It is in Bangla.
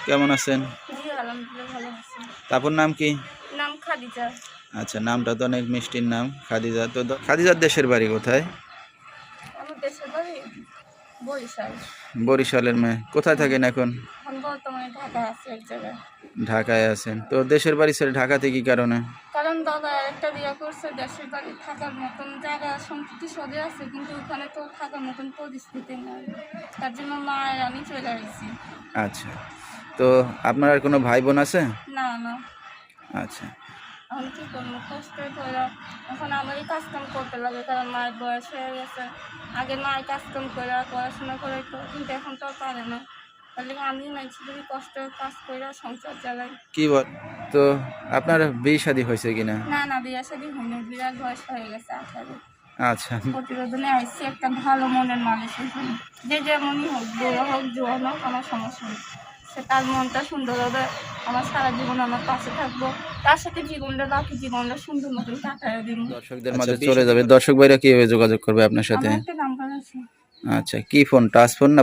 কেমন আছেন? জি আলহামদুলিল্লাহ ভালো আছি। তারপর নাম কি? নাম খাদিজা। আচ্ছা, নামটা তো অনেক মিষ্টির নাম, খাদিজা। তো খাদিজার দেশের বাড়ি কোথায়? আমার দেশের বাড়ি বরিশাল। বরিশালের মেয়ে। কোথায় থাকেন এখন? এখন বর্তমানে ঢাকায় আছি এক জায়গায়। ঢাকায় আছেন। তো দেশের বাড়ি ছেড়ে ঢাকাতে কি কারণে? কারণ দাদা একটা বিয়ে করছে, দেশের বাড়ি থাকার মতন জায়গা সম্পত্তি সদে আছে, কিন্তু ওখানে তো থাকার মতন পরিস্থিতি নেই। তার জন্য মা আর আমি চলে আসছি। আচ্ছা, তো আপনার আর কোনো ভাই বোন আছে? না না, আচ্ছা এখন কী করবো, কষ্ট করে এখন আমারই কাজকাম করতে লাগে, কারণ মায়ের বয়স হয়ে গেছে। আগে মায়ের কাজকাম করে পড়াশোনা করে কিন্তু এখন তো আর পারে না। তাহলে আমি নাইছি যদি কষ্ট কাজ করে সংসার চালাই। কি বল, তো আপনার বিয়ে শাদী হয়েছে কিনা? না না, বিয়ে শাদী হয়নি, বিরাট বয়স হয়ে গেছে 18। আচ্ছা, প্রতিবেদনে আসছি একটা ভালো মনের মানুষের জন্য, যে যেমনই হোক, বুড়ো হোক জোয়ান হোক, আমার সমস্যা নেই। সে তার মনটা সুন্দর হবে, আমার সারা জীবন আমার পাশে থাকবো, তার সাথে জীবনটা বাকি জীবনটা সুন্দর মতন কাটায় দিব। দর্শকদের মাঝে চলে যাবে, দর্শক ভাইরা কিভাবে যোগাযোগ করবে আপনার সাথে? আমার একটা নাম্বার আছে। আচ্ছা, কি ফোন, টাচ ফোন না?